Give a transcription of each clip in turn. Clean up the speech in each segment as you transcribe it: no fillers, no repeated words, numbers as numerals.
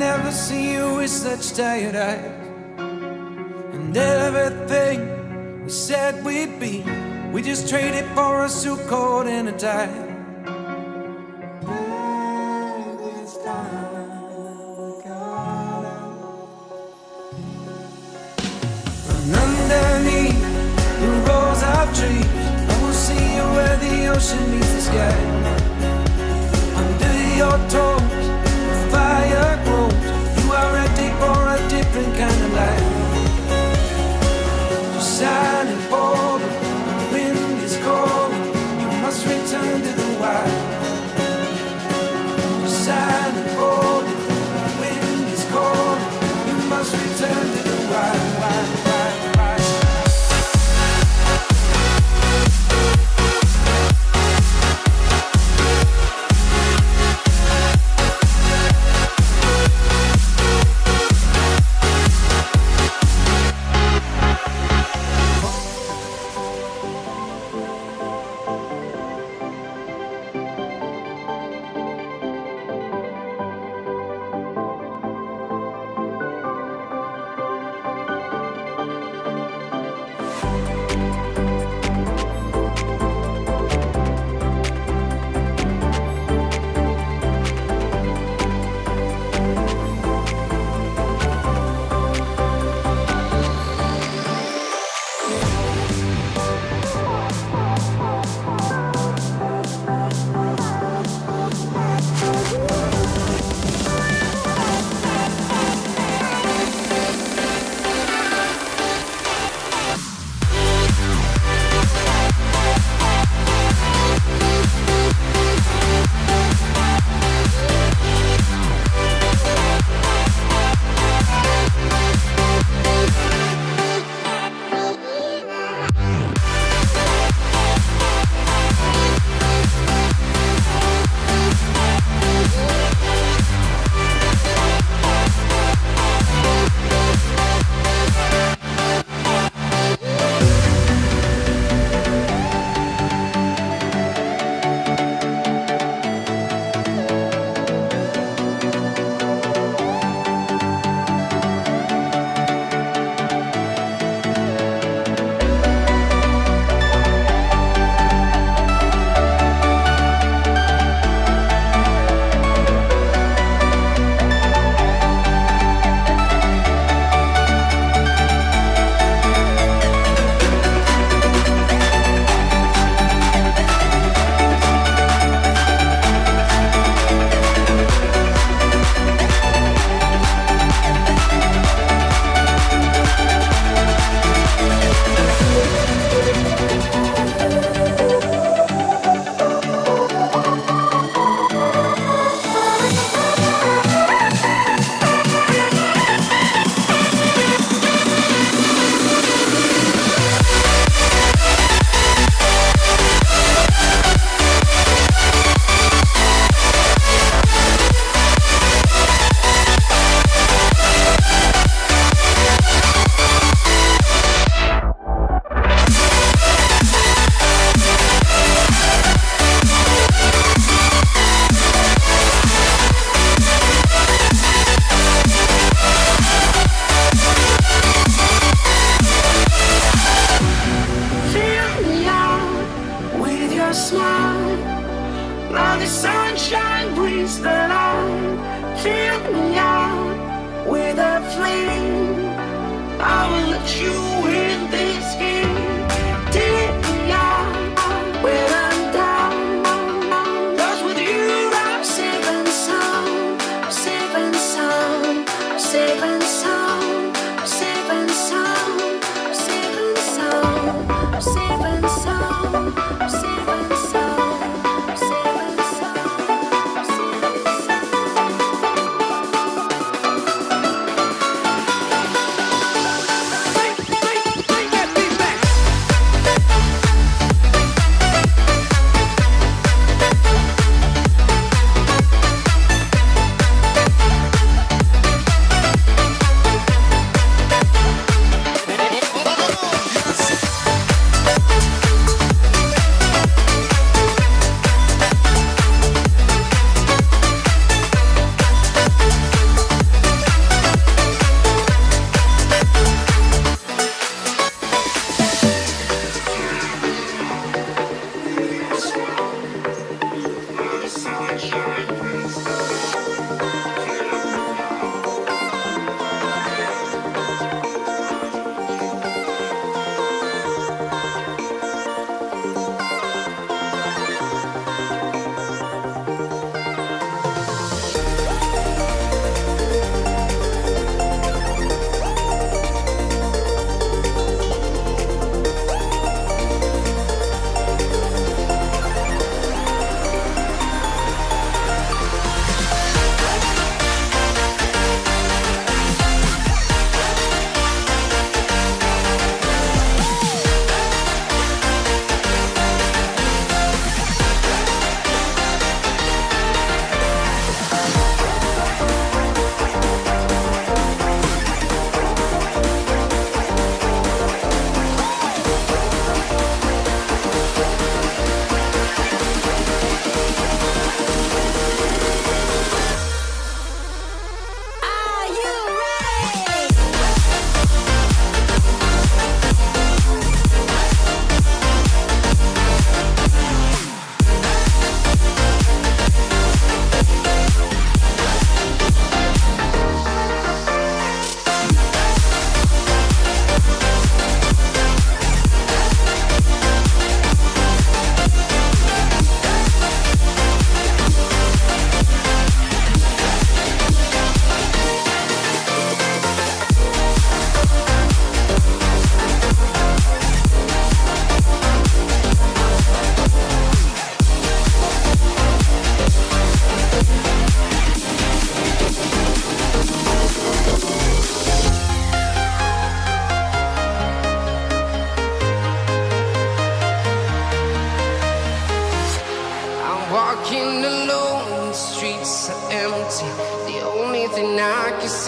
never see you with such tired eyes. And everything we said we'd be, we just traded for a suit coat and a tie. And underneath the rows of trees, I will see you where the ocean meets the sky. Under your toes, the fire grows. You are ready for a different kind of life. You're silent, bold, the wind is cold. You must return to the wild. You're silent, bold, the wind is cold. You must return to the wild.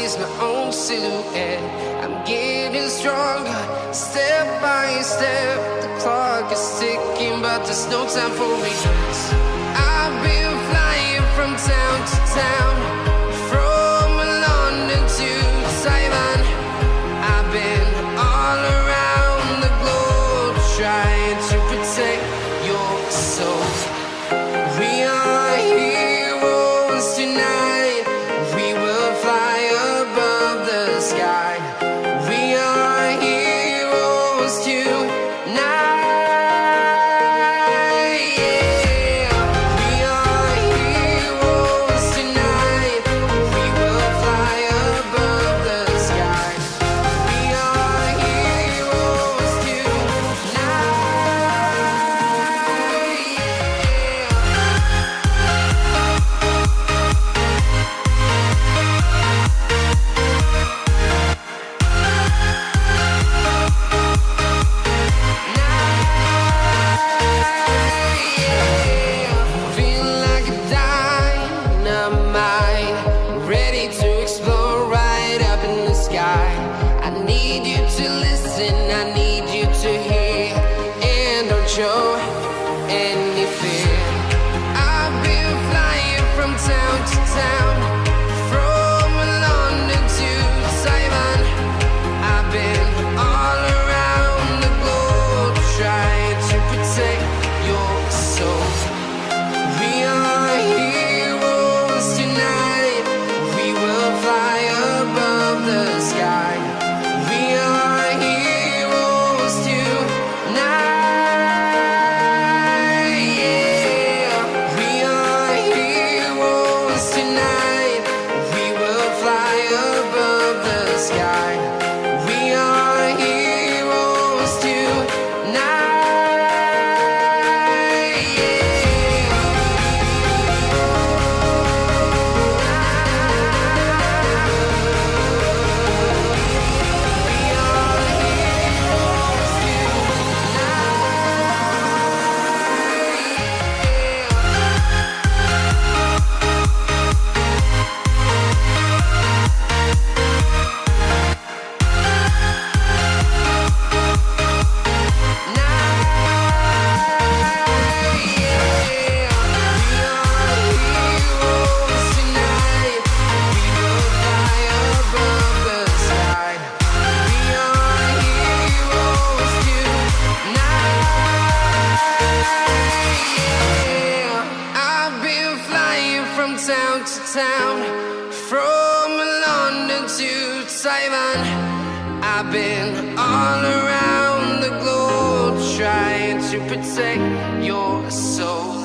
notice my own silhouette. I'm getting stronger, step by step. The clock is ticking, but there's no time for regrets. I've been flying from town to town, from London to Taiwan. I've been all around the globe, trying to protect your soul. We are heroes tonight. We will fly above the sky. We are heroes tonight. Yeah. We are heroes tonight. We will fly above the sky. We are heroes tonight. Feeling like a dynamite, ready to explore right up in the sky. I need you to listen, I need you to hear, and don't show any fear. I've been flying from town to town, from London to Taiwan. I've been all around the globe, trying to protect your soul. We are heroes tonight. We will fly above the sky. We are heroes tonight. Yeah. We are heroes tonight. We will fly above the sky. We are heroes tonight. Town to town, from London to Taiwan. I've been all around the globe, trying to protect your soul.